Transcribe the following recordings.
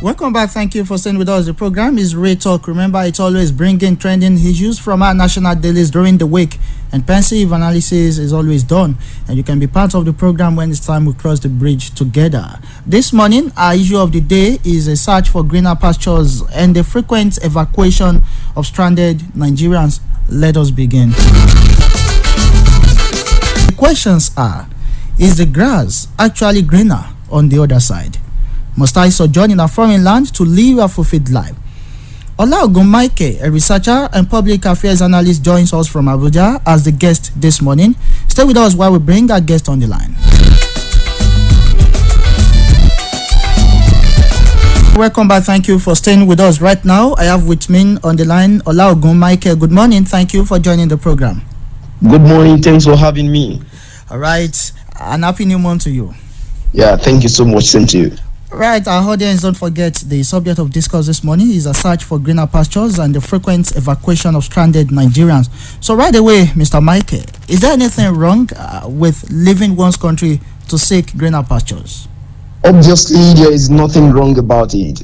Welcome back. Thank you for staying with us. The program is Ray Talk. Remember, it's always bringing trending issues from our national dailies during the week, and pensive analysis is always done. And you can be part of the program when it's time we cross the bridge together. This morning, our issue of the day is a search for greener pastures and the frequent evacuation of stranded Nigerians. Let us begin. The questions are: is the grass actually greener on the other side? Must I sojourn in a foreign land to live a fulfilled life? Olaogun, a researcher and public affairs analyst, joins us from Abuja as the guest this morning. Stay with us while we bring our guest on the line. Welcome back. Thank you for staying with us. Right now, I have with me on the line Olaogun. Good morning. Thank you for joining the program. Good morning. Thanks for having me. All right. And happy new month to you. Yeah, thank you so much. Same to you. Right, our audience, don't forget the subject of discourse this morning is a search for greener pastures and the frequent evacuation of stranded Nigerians. So right away, Mr. Michael, is there anything wrong with leaving one's country to seek greener pastures? Obviously, there is nothing wrong about it.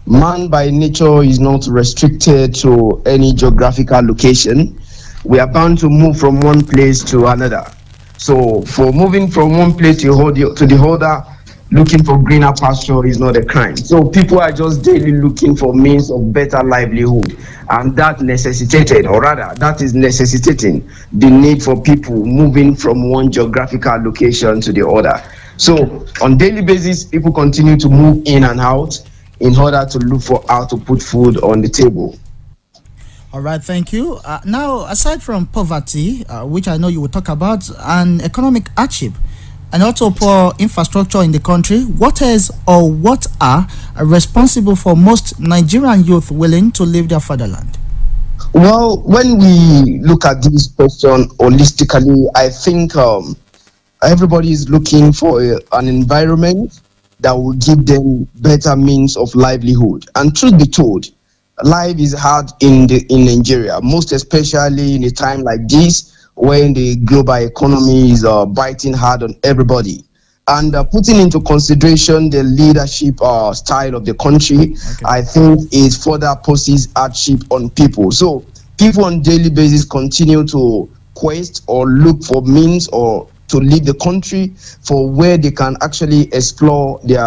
Man by nature is not restricted to any geographical location. We are bound to move from one place to another. So for moving from one place to the other, looking for greener pasture is not a crime. So people are just daily looking for means of better livelihood, and that is necessitating the need for people moving from one geographical location to the other. So on daily basis, people continue to move in and out in order to look for how to put food on the table. All right, thank you. Now, aside from poverty, which I know you will talk about, and economic hardship, and also poor infrastructure in the country, what are responsible for most Nigerian youth willing to leave their fatherland? Well, when we look at this question holistically, I think everybody is looking for an environment that will give them better means of livelihood. And truth be told, life is hard in Nigeria, most especially in a time like this, when the global economy is biting hard on everybody. And putting into consideration the leadership style of the country, I think it further poses hardship on people. So people on daily basis continue to quest or look for means or to leave the country for where they can actually explore their,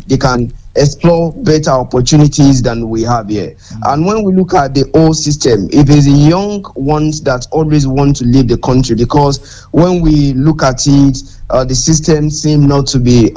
they can explore better opportunities than we have here. And when we look at the whole system, it is the young ones that always want to leave the country, because when we look at it, the system seems not to be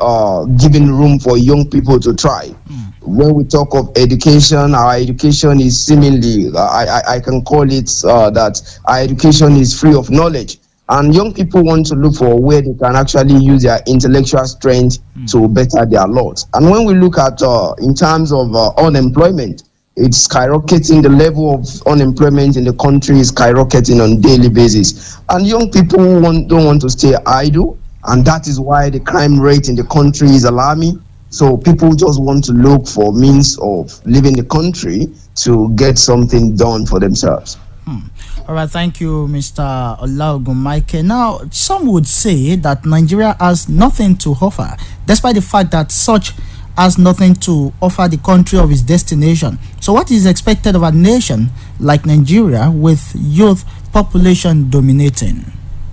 giving room for young people to try. When we talk of education, our education is seemingly, I can call it that our education is free of knowledge. And young people want to look for where they can actually use their intellectual strength to better their lot. And when we look at, in terms of unemployment, it's skyrocketing. The level of unemployment in the country is skyrocketing on a daily basis. And young people don't want to stay idle. And that is why the crime rate in the country is alarming. So people just want to look for means of leaving the country to get something done for themselves. All right, thank you, Mr. Olaogun. Now, some would say that Nigeria has nothing to offer, despite the fact that such has nothing to offer the country of its destination. So what is expected of a nation like Nigeria with youth population dominating?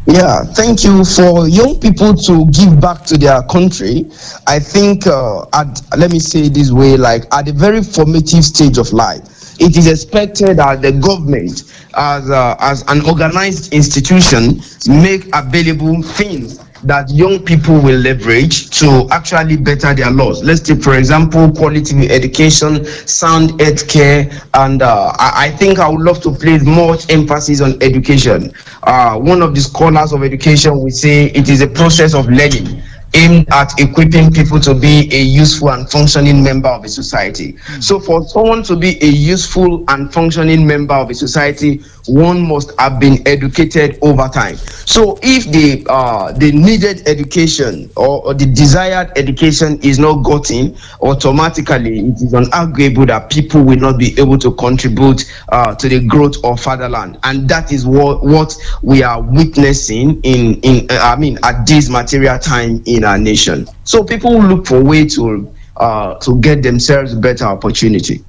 Yeah, thank you. For young people to give back to their country, I think, let me say it this way, like at the very formative stage of life, it is expected that the government, as an organized institution, make available things that young people will leverage to actually better their laws. Let's take, for example, quality education, sound health care, and I think I would love to place much emphasis on education. One of the scholars of education will say it is a process of learning aimed at equipping people to be a useful and functioning member of a society. So for someone to be a useful and functioning member of a society, one must have been educated over time. So if the needed education or the desired education is not gotten, automatically it is unarguable that people will not be able to contribute to the growth of fatherland. And that is what we are witnessing at this material time in our nation. So people will look for a way to to get themselves better opportunity.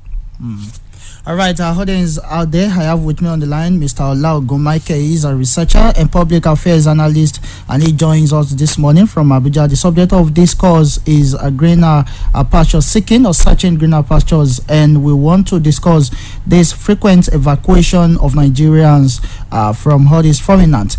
All right, our audience out there, I have with me on the line Mr. Olaogun. He is a researcher and public affairs analyst, and he joins us this morning from Abuja. The subject of this course is a greener pasture seeking or searching greener pastures, and we want to discuss this frequent evacuation of Nigerians from all these foreigners.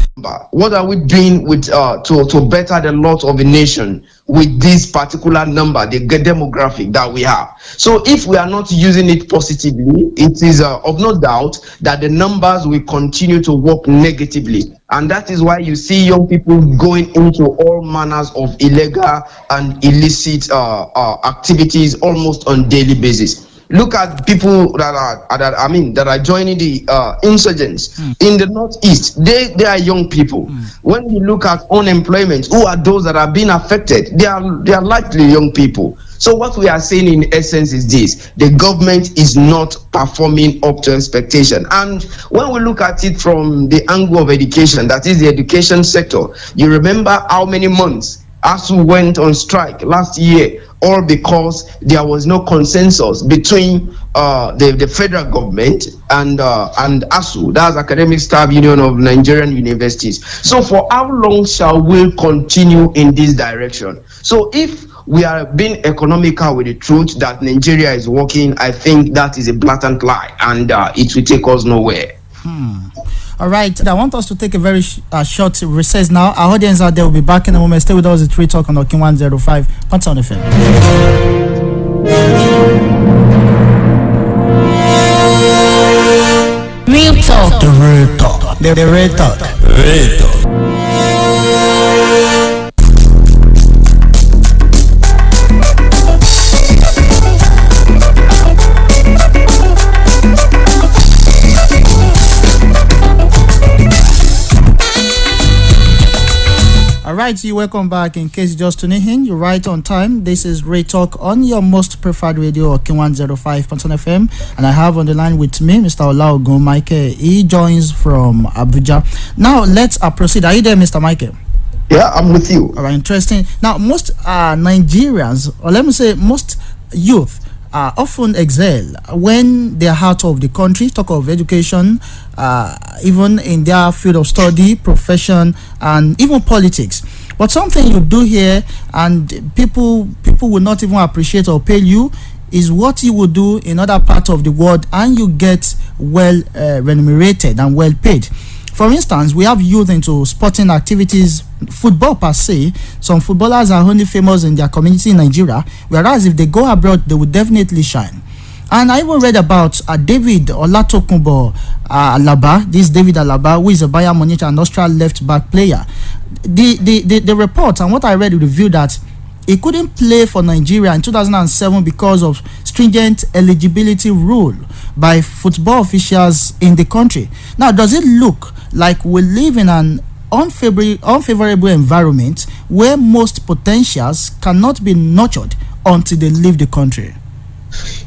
What are we doing with to better the lot of a nation with this particular number, the demographic that we have? So if we are not using it positively, it is of no doubt that the numbers will continue to work negatively. And that is why you see young people going into all manners of illegal and illicit activities almost on daily basis. Look at people that are joining the insurgents in the northeast. They are young people. When you look at unemployment, who are those that are being affected? They are likely young people. So what we are saying in essence is this: the government is not performing up to expectation. And when we look at it from the angle of education, that is the education sector, you remember how many months ASU went on strike last year, all because there was no consensus between the federal government and ASU, that's Academic Staff Union of Nigerian Universities. So for how long shall we continue in this direction? So if we are being economical with the truth that Nigeria is working, I think that is a blatant lie, and it will take us nowhere. All right, I want us to take a very short recess now. Our audience out there will be back in a moment. Stay with us at 3 Talk on Okin 105. What's on the film? Real talk. The real talk. The real talk. Real talk. Alright, you welcome back. In case you just tuning in, you're right on time. This is Ray Talk on your most preferred radio, Okin 105 FM, and I have on the line with me Mr. Olaogun. He joins from Abuja. Now let's proceed. Are you there, Mr. Michael? Yeah, I'm with you. All right, interesting. Now most Nigerians, or let me say most youth, often excel when they are out of the country. Talk of education, even in their field of study, profession, and even politics. But something you do here and people will not even appreciate or pay you is what you will do in other parts of the world, and you get well remunerated and well paid. For instance, we have youth into sporting activities, football per se. Some footballers are only famous in their community in Nigeria, whereas if they go abroad, they will definitely shine. And I even read about David Olatokunbo Alaba, this David Alaba, who is a Bayern Munich and Austrian left-back player. The report and what I read revealed that he couldn't play for Nigeria in 2007 because of stringent eligibility rule by football officials in the country. Now, does it look like we live in an unfavorable environment where most potentials cannot be nurtured until they leave the country?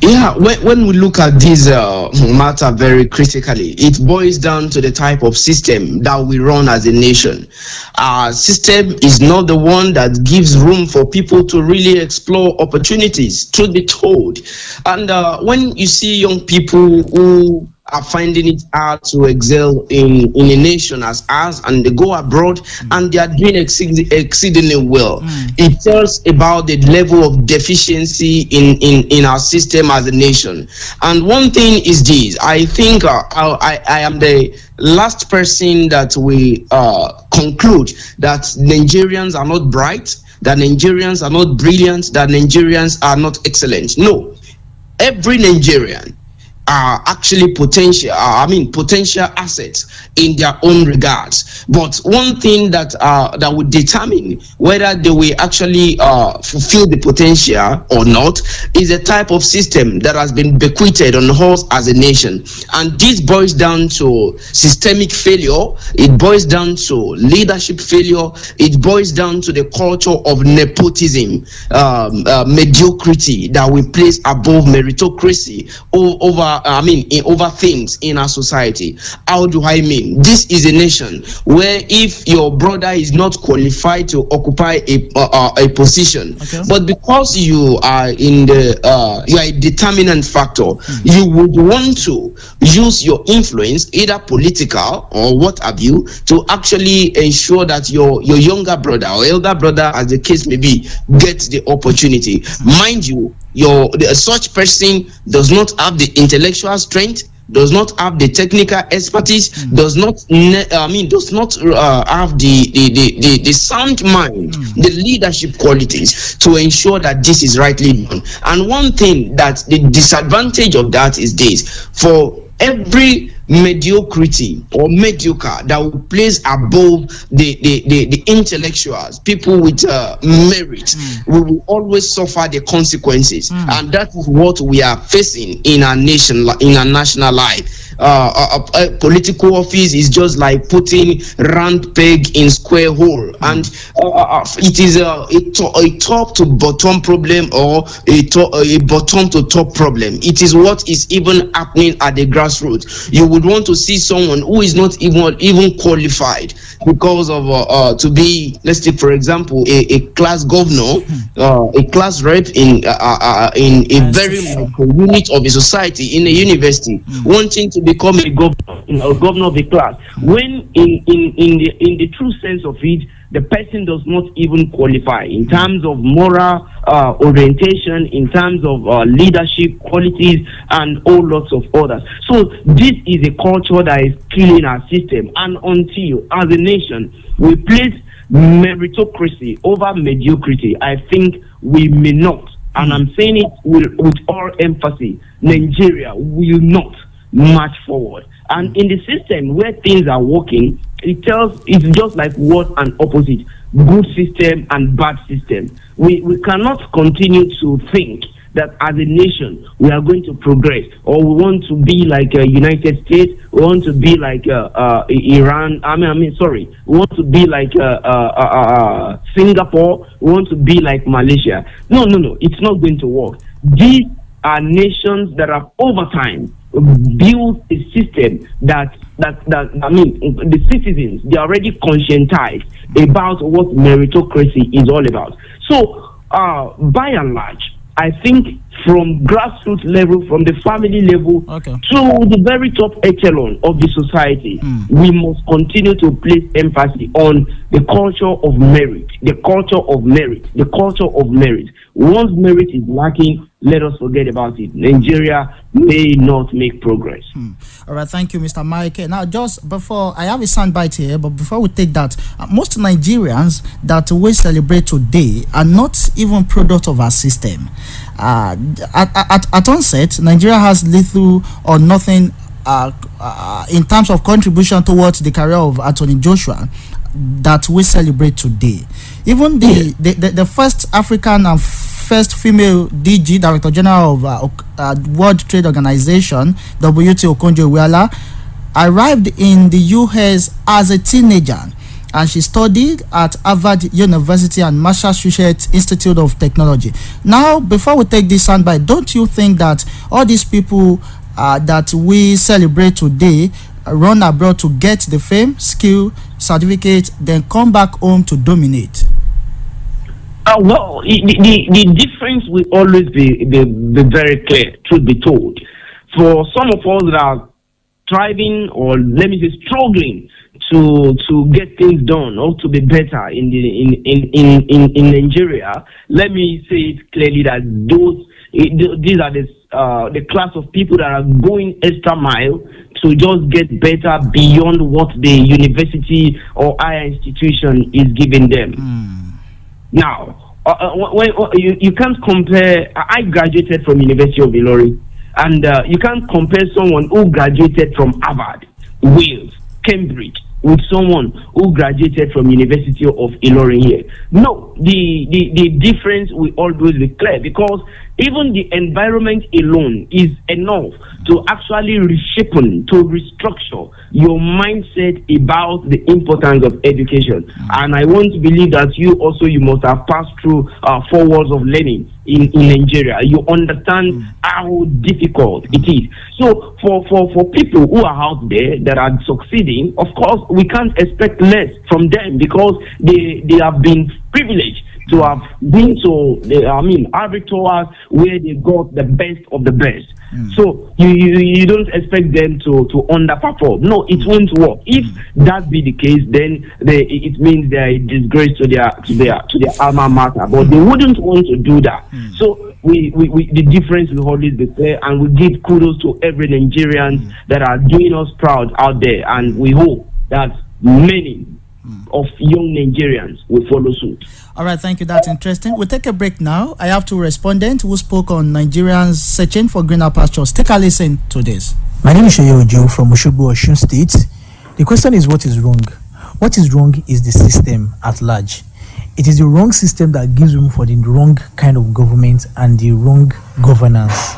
Yeah, when we look at this matter very critically, it boils down to the type of system that we run as a nation. Our system is not the one that gives room for people to really explore opportunities, truth be told. And when you see young people who are finding it hard to excel in a nation as ours, and they go abroad and they are doing exceedingly well, it tells about the level of deficiency in our system as a nation. And one thing is this: I think I am the last person that we conclude that Nigerians are not bright, that Nigerians are not brilliant, that Nigerians are not excellent. No, every Nigerian are actually potential assets in their own regards. But one thing that would determine whether they will actually fulfill the potential or not is a type of system that has been bequeathed on us as a nation. And this boils down to systemic failure, it boils down to leadership failure, it boils down to the culture of nepotism, mediocrity that we place above meritocracy over over things in our society. How do I mean? This is a nation where if your brother is not qualified to occupy a position, Okay. but because you are in the you are a determinant factor, you would want to use your influence, either political or what have you, to actually ensure that your younger brother or elder brother, as the case may be, gets the opportunity. Mind you, such person does not have the intellectual strength, does not have the technical expertise, does not have the sound mind, the leadership qualities to ensure that this is rightly done. And one thing that the disadvantage of that is this: for every mediocrity or mediocre that will place above the intellectuals, people with merit, we will always suffer the consequences. And that is what we are facing in our nation, in our national life. A political office is just like putting round peg in square hole, and it is a top to bottom problem, or a bottom to top problem. It is what is even happening at the grassroots. You would want to see someone who is not even qualified because of to be, let's take for example, a class governor, a class rep in a very micro unit of a society, in a university, wanting to become a governor of a class, when in the true sense of it, the person does not even qualify in terms of moral orientation, in terms of leadership qualities, and all lots of others. So this is a culture that is killing our system. And until, as a nation, we place meritocracy over mediocrity, I think we may not, and I'm saying it with all emphasis, Nigeria will not march forward. And in the system where things are working, it's just like what an opposite: good system and bad system. We cannot continue to think that as a nation we are going to progress, or we want to be like United States, we want to be like Iran. We want to be like Singapore, we want to be like Malaysia. No, it's not going to work. These are nations that have over time built a system that the citizens, they are already conscientized about what meritocracy is all about. So by and large, I think from grassroots level, from the family level, to the very top echelon of the society, we must continue to place emphasis on the culture of merit, the culture of merit, the culture of merit. Once merit is lacking, let us forget about it. Nigeria may not make progress. All right, thank you, Mr. Mike. Now, just before, I have a soundbite here, but before we take that, most Nigerians that we celebrate today are not even product of our system. At onset, Nigeria has little or nothing in terms of contribution towards the career of Attorney Joshua that we celebrate today. Even the first African and first female DG, Director General of World Trade Organization, WTO, Okonjo-Iweala, arrived in the US as a teenager, and she studied at Harvard University and Massachusetts Institute of Technology. Now, before we take this soundbite, don't you think that all these people that we celebrate today run abroad to get the fame, skill, certificate, then come back home to dominate? Well, the difference will always be very clear, truth be told. For some of us that are striving, or let me say struggling, to get things done or to be better in Nigeria, let me say it clearly that these are the class of people that are going extra mile to just get better beyond what the university or higher institution is giving them. Now, you can't compare. I graduated from University of Ilorin, and you can't compare someone who graduated from Harvard, Wales, Cambridge with someone who graduated from University of Ilorin here. No, the difference will always be clear, because Even the environment alone is enough to actually reshape, to restructure your mindset about the importance of education. And I want to believe that you must have passed through 4 walls of learning in Nigeria. You understand how difficult it is. So for people who are out there that are succeeding, of course, we can't expect less from them because they have been privileged to have been to arbiters where they got the best of the best. So you don't expect them to underperform. No, it won't work. If that be the case, then it means they're a disgrace to their alma mater. But they wouldn't want to do that. So we the difference will always be clear, and we give kudos to every Nigerian that are doing us proud out there, and we hope that many of young Nigerians will follow suit. All right, thank you. That's interesting. We'll take a break now. I have 2 respondents who spoke on Nigerians searching for greener pastures. Take a listen to this. My name is Olaogun from Oshogbo, Osun State. The question is, what is wrong? What is wrong is the system at large. It is the wrong system that gives room for the wrong kind of government and the wrong governance.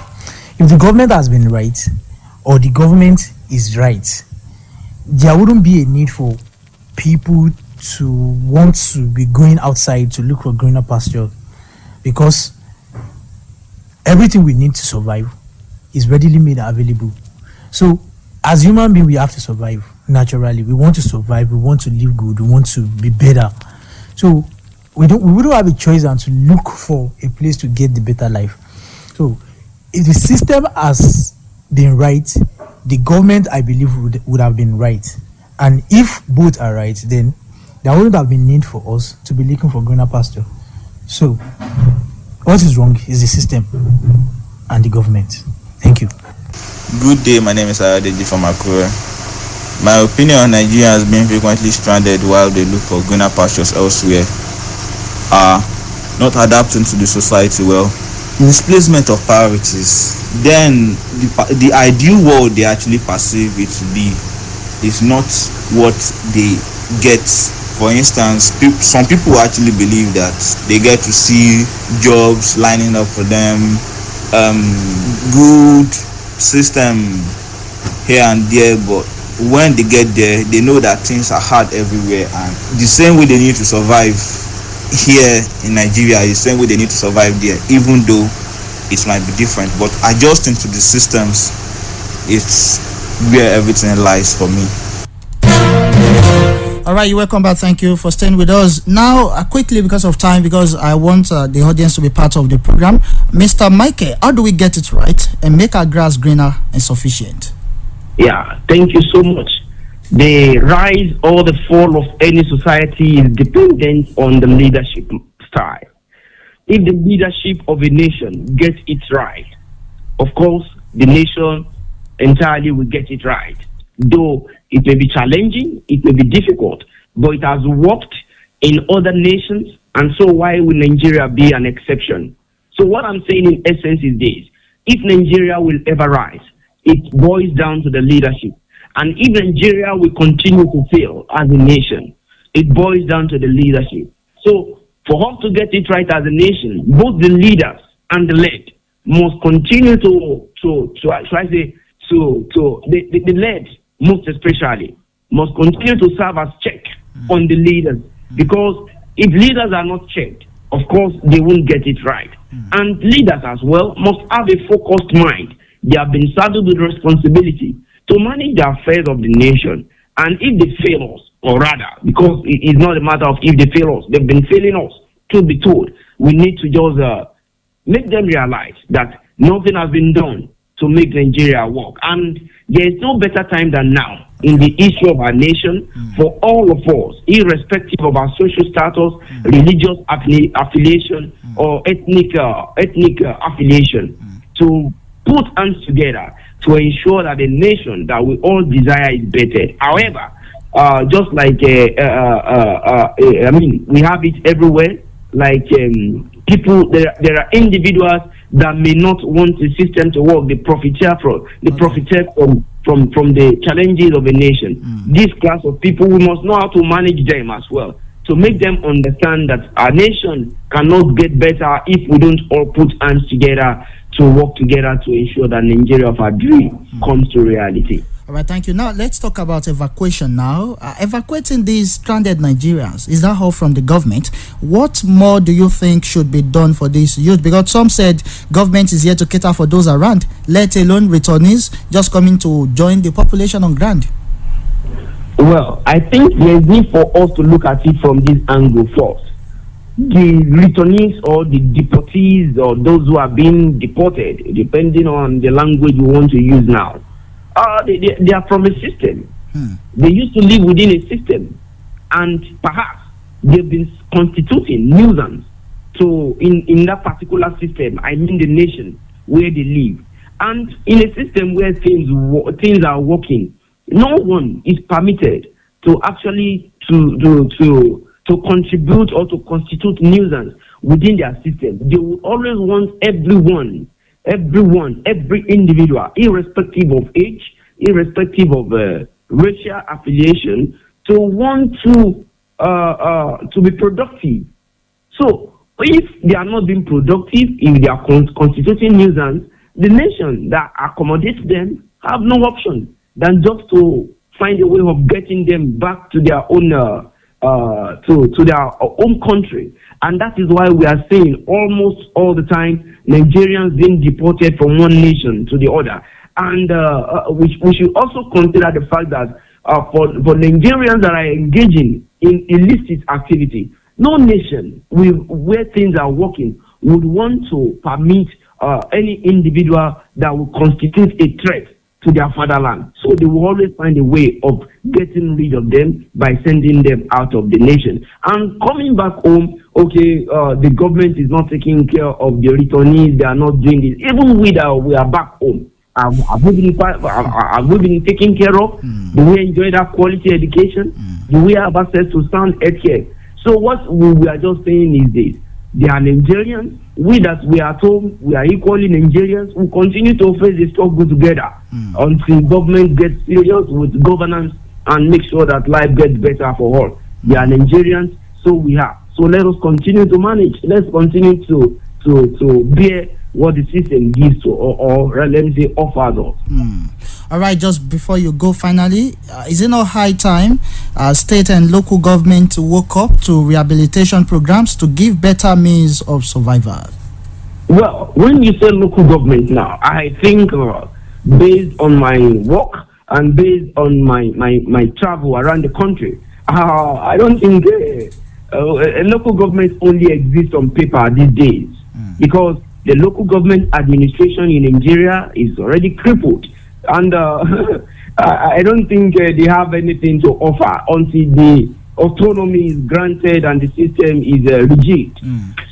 If the government has been right, or the government is right, there wouldn't be a need for people to want to be going outside to look for greener pasture, because everything we need to survive is readily made available. So as human beings, we have to survive naturally. We want to survive, we want to live good, we want to be better. So we wouldn't have a choice than to look for a place to get the better life. So if the system has been right, the government, I believe, would have been right. And if both are right, then there wouldn't have been need for us to be looking for greener pasture. So what is wrong is the system and the government. Thank you. Good day, my name is Adeji from Akure. My opinion on Nigerians being frequently stranded while they look for greener pastures elsewhere are not adapting to the society well. Misplacement of priorities. Then the ideal world they actually perceive it to be is not what they get. For instance, some people actually believe that they get to see jobs lining up for them, good system here and there, but when they get there, they know that things are hard everywhere, and the same way they need to survive here in Nigeria is the same way they need to survive there, even though it might be different. But adjusting to the systems, it's where everything lies for me. All right, you're welcome back. Thank you for staying with us. Now, quickly, because of time, because I want the audience to be part of the program. Mr. Michael, how do we get it right and make our grass greener and sufficient? Yeah, thank you so much. The rise or the fall of any society is dependent on the leadership style. If the leadership of a nation gets it right, of course, the nation entirely will get it right. Though it may be challenging, it may be difficult, but it has worked in other nations, and so why will Nigeria be an exception? So what I'm saying in essence is this: if Nigeria will ever rise, it boils down to the leadership. And if Nigeria will continue to fail as a nation, it boils down to the leadership. So for us to get it right as a nation, both the leaders and the led must continue the led, most especially, must continue to serve as check on the leaders. Because if leaders are not checked, of course, they won't get it right. And leaders as well must have a focused mind. They have been saddled with responsibility to manage the affairs of the nation. And if they fail us, or rather, because it's not a matter of if they fail us, they've been failing us, truth be told, we need to just make them realize that nothing has been done to make Nigeria work. And there is no better time than now in the issue of our nation for all of us, irrespective of our social status, religious affiliation, or ethnic affiliation, to put hands together to ensure that the nation that we all desire is better. However, just like we have it everywhere. Like people, there are individuals that may not want the system to work. They profiteer from the challenges of a nation. This class of people, we must know how to manage them as well, to make them understand that our nation cannot get better if we don't all put hands together to work together to ensure that Nigeria of our dream comes to reality. All right, thank you. Now, let's talk about evacuation now. Evacuating these stranded Nigerians, is that all from the government? What more do you think should be done for this youth? Because some said government is here to cater for those around, let alone returnees just coming to join the population on ground. Well, I think there is need for us to look at it from this angle first. The returnees or the deportees or those who are being deported, depending on the language we want to use now, they are from a system. They used to live within a system, and perhaps they've been constituting nuisance to in that particular system. I mean the nation where they live, and in a system where things are working, no one is permitted to actually to contribute or to constitute nuisance within their system. They will always want everyone, every individual, irrespective of age, irrespective of racial affiliation, to want to be productive. So if they are not being productive, if they are constituting nuisance, the nation that accommodates them have no option than just to find a way of getting them back to their own to their own country. And that is why we are saying almost all the time Nigerians being deported from one nation to the other. And we should also consider the fact that for Nigerians that are engaging in illicit activity, no nation where things are working would want to permit any individual that will constitute a threat to their fatherland. So they will always find a way of getting rid of them by sending them out of the nation. And coming back home, okay, the government is not taking care of the returnees, they are not doing this. Even we are back home, have we been taken care of? Do we enjoy that quality education? Do we have access to sound healthcare? So what we are just saying is this: they are Nigerians. We that we are told we are equally Nigerians. We continue to face the struggle together until government gets serious with governance and make sure that life gets better for all. We are Nigerians, so we are. So let us continue to manage. Let's continue to bear what the system gives to, or let me say, offers us. All right, just before you go, finally, is it not high time state and local government woke up to rehabilitation programs to give better means of survival? Well, when you say local government now, I think based on my work and based on my travel around the country, I don't think a local government only exists on paper these days, because the local government administration in Nigeria is already crippled, and I don't think they have anything to offer until the autonomy is granted and the system is rigid.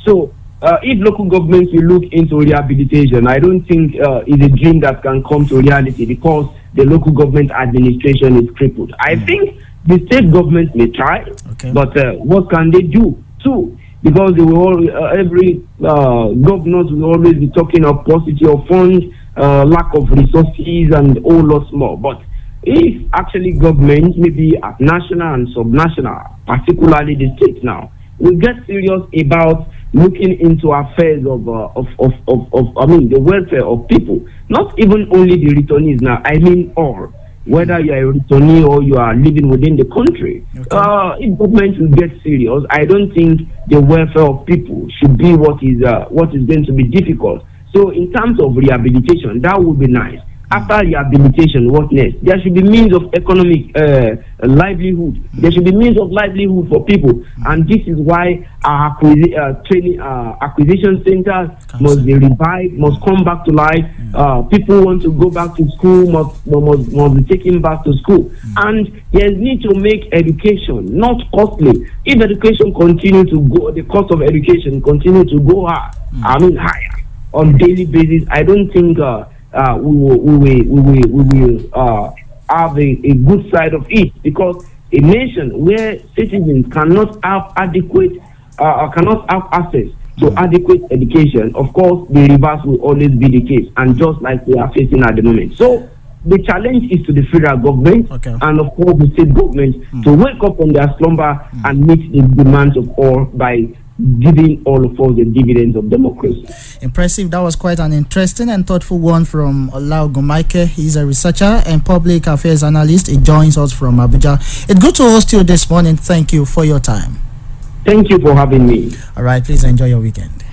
So if local governments will look into rehabilitation, I don't think it's a dream that can come to reality, because the local government administration is crippled. I think the state government may try, but what can they do too? Because they will every governors will always be talking of paucity of funds, lack of resources, and all lots more. But if actually governments, maybe at national and subnational, particularly the states now, will get serious about looking into affairs of the welfare of people, not even only the returnees now, I mean all. Whether you are a returnee or you are living within the country, if government will get serious, I don't think the welfare of people should be what is going to be difficult. So in terms of rehabilitation, that would be nice. After rehabilitation, what next? There should be means of economic livelihood. There should be means of livelihood for people, and this is why our acquisition centers must be revived, must come back to life. People want to go back to school, must be taken back to school, and there's need to make education not costly. If education continue to go, the cost of education continue to go higher on daily basis, I don't think we will have a good side of it, because a nation where citizens cannot have access to adequate education, of course the reverse will always be the case, and just like we are facing at the moment. So the challenge is to the federal government and of course the state government to wake up from their slumber and meet the demands of all by giving all of us the dividends of democracy. Impressive. That was quite an interesting and thoughtful one from Olaogun. He's a researcher and public affairs analyst. He joins us from Abuja. It's good to host you this morning. Thank you for your time. Thank you for having me. All right, please enjoy your weekend.